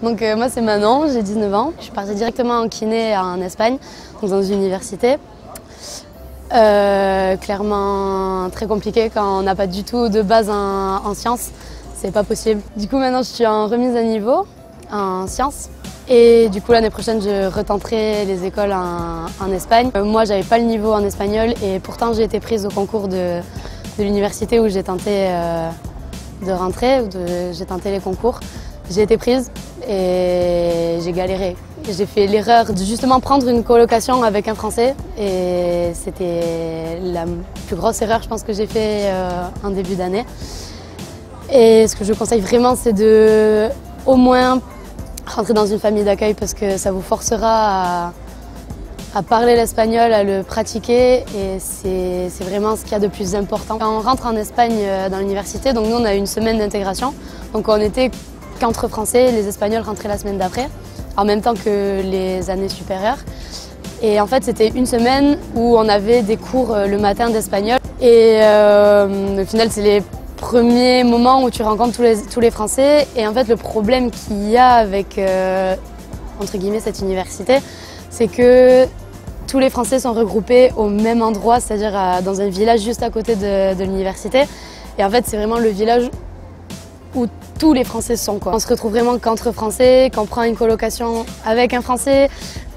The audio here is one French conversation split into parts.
Donc moi c'est Manon, j'ai 19 ans. Je suis partie directement en kiné en Espagne, donc dans une université. Clairement très compliqué quand on n'a pas du tout de base en sciences, c'est pas possible. Du coup maintenant je suis en remise à niveau en sciences et du coup l'année prochaine je retenterai les écoles en Espagne. Moi j'avais pas le niveau en espagnol et pourtant j'ai été prise au concours de l'université où j'ai tenté de rentrer, j'ai tenté les concours. J'ai été prise et j'ai galéré. J'ai fait l'erreur de justement prendre une colocation avec un Français et c'était la plus grosse erreur je pense que j'ai fait en début d'année. Et ce que je conseille vraiment c'est de au moins rentrer dans une famille d'accueil parce que ça vous forcera à parler l'espagnol, à le pratiquer et c'est vraiment ce qu'il y a de plus important. Quand on rentre en Espagne dans l'université, donc nous on a eu une semaine d'intégration, donc on était qu'entre Français, les Espagnols rentraient la semaine d'après, en même temps que les années supérieures. Et en fait, c'était une semaine où on avait des cours le matin d'espagnol. Et au final, c'est les premiers moments où tu rencontres tous les Français. Et en fait, le problème qu'il y a avec, entre guillemets, cette université, c'est que tous les Français sont regroupés au même endroit, c'est-à-dire dans un village juste à côté de l'université. Et en fait, c'est vraiment le village où tous les Français sont, quoi. On se retrouve vraiment qu'entre Français, qu'on prend une colocation avec un Français,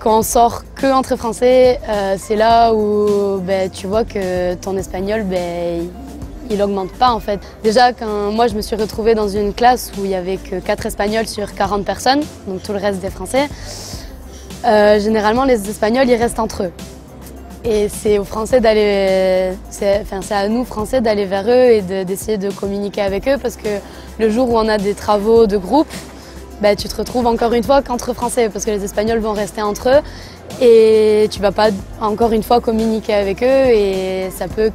qu'on sort que entre Français. C'est là où tu vois que ton espagnol, il n'augmente pas en fait. Déjà, quand moi je me suis retrouvée dans une classe où il n'y avait que 4 Espagnols sur 40 personnes, donc tout le reste des Français, généralement les Espagnols ils restent entre eux. Et c'est aux Français d'aller, c'est à nous Français d'aller vers eux et d'essayer de communiquer avec eux parce que le jour où on a des travaux de groupe, tu te retrouves encore une fois qu'entre Français parce que les Espagnols vont rester entre eux et tu vas pas encore une fois communiquer avec eux et ça peut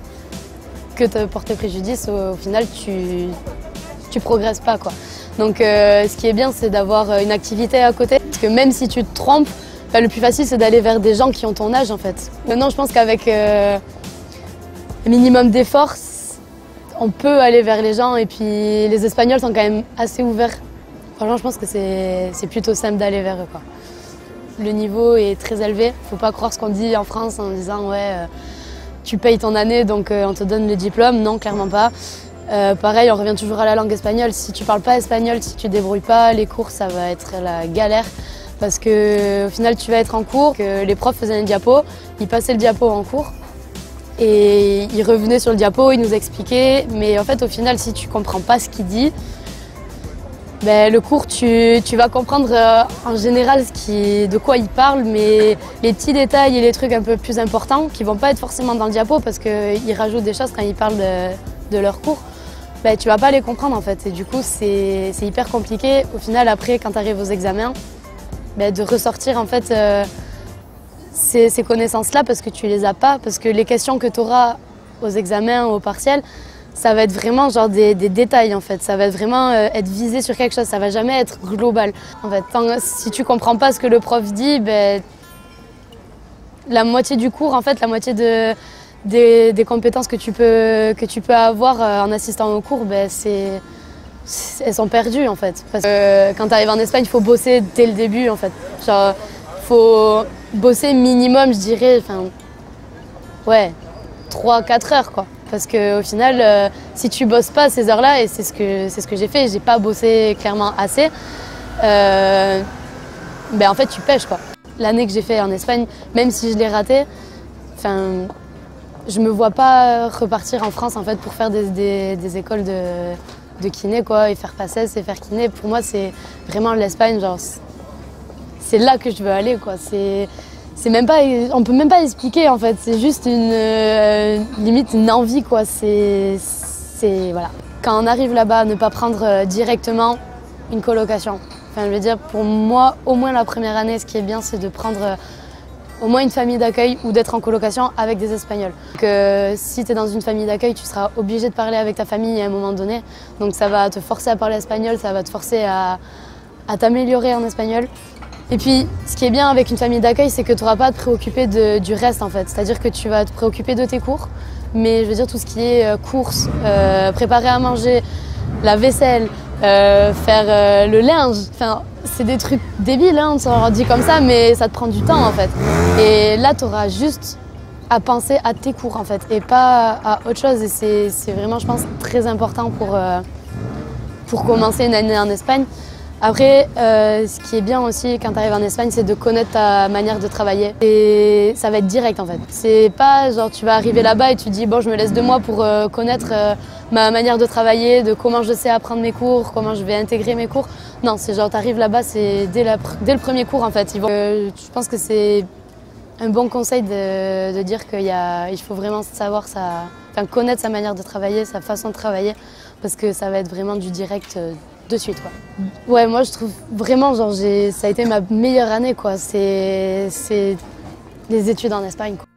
que te porter préjudice. Au final, tu progresses pas, quoi. Donc ce qui est bien, c'est d'avoir une activité à côté parce que même si tu te trompes, le plus facile, c'est d'aller vers des gens qui ont ton âge, en fait. Maintenant, je pense qu'avec un minimum d'efforts, on peut aller vers les gens. Et puis, les Espagnols sont quand même assez ouverts. Franchement, je pense que c'est plutôt simple d'aller vers eux, quoi. Le niveau est très élevé. Il ne faut pas croire ce qu'on dit en France en disant « ouais, tu payes ton année, donc on te donne le diplôme ». Non, clairement pas. Pareil, on revient toujours à la langue espagnole. Si tu ne parles pas espagnol, si tu ne débrouilles pas, les cours, ça va être la galère. Parce qu'au final, tu vas être en cours, que les profs faisaient un diapo, ils passaient le diapo en cours et ils revenaient sur le diapo, ils nous expliquaient. Mais en fait, au final, si tu ne comprends pas ce qu'il dit, le cours, tu vas comprendre en général de quoi il parle, mais les petits détails et les trucs un peu plus importants qui ne vont pas être forcément dans le diapo parce qu'ils rajoutent des choses quand ils parlent de leur cours, tu ne vas pas les comprendre en fait. Et du coup, c'est hyper compliqué. Au final, après, quand tu arrives aux examens, de ressortir en fait ces connaissances-là parce que tu les as pas, parce que les questions que tu auras aux examens, aux partiels, ça va être vraiment genre des détails en fait, ça va être vraiment être visé sur quelque chose, ça va jamais être global. En fait, si tu comprends pas ce que le prof dit, la moitié du cours, en fait, la moitié des compétences que tu peux avoir en assistant au cours, elles sont perdues en fait. Parce que quand tu arrives en Espagne, il faut bosser dès le début en fait. Genre, faut bosser minimum, je dirais, 3-4 heures quoi. Parce qu'au final, si tu bosses pas ces heures-là, et c'est ce que j'ai fait, j'ai pas bossé clairement assez, en fait tu pêches quoi. L'année que j'ai fait en Espagne, même si je l'ai ratée, je me vois pas repartir en France en fait pour faire des écoles de kiné quoi, et faire PACES et faire kiné. Pour moi c'est vraiment l'Espagne, genre c'est là que je veux aller quoi. C'est même pas, on peut même pas expliquer en fait, c'est juste limite une envie quoi. Voilà. Quand on arrive là-bas, ne pas prendre directement une colocation. Je veux dire, pour moi, au moins la première année, ce qui est bien, c'est de prendre au moins une famille d'accueil ou d'être en colocation avec des Espagnols. Donc, si tu es dans une famille d'accueil, tu seras obligé de parler avec ta famille à un moment donné. Donc ça va te forcer à parler espagnol, ça va te forcer à t'améliorer en espagnol. Et puis, ce qui est bien avec une famille d'accueil, c'est que tu n'auras pas à te préoccuper du reste en fait. C'est-à-dire que tu vas te préoccuper de tes cours, mais je veux dire tout ce qui est courses, préparer à manger, la vaisselle, faire le linge, c'est des trucs débiles, hein, on s'en dit comme ça, mais ça te prend du temps en fait. Et là, tu auras juste à penser à tes cours en fait, et pas à autre chose. Et c'est vraiment, je pense, très important pour commencer une année en Espagne. Après, ce qui est bien aussi quand tu arrives en Espagne, c'est de connaître ta manière de travailler. Et ça va être direct en fait. C'est pas genre tu vas arriver là-bas et tu dis bon, je me laisse 2 mois pour connaître ma manière de travailler, de comment je sais apprendre mes cours, comment je vais intégrer mes cours. Non, c'est genre tu arrives là-bas, c'est dès le premier cours en fait. Je pense que c'est un bon conseil de dire qu'il faut vraiment savoir connaître sa manière de travailler, sa façon de travailler, parce que ça va être vraiment du direct de suite, quoi. Ouais, moi je trouve vraiment, genre, ça a été ma meilleure année, quoi. C'est les études en Espagne, quoi.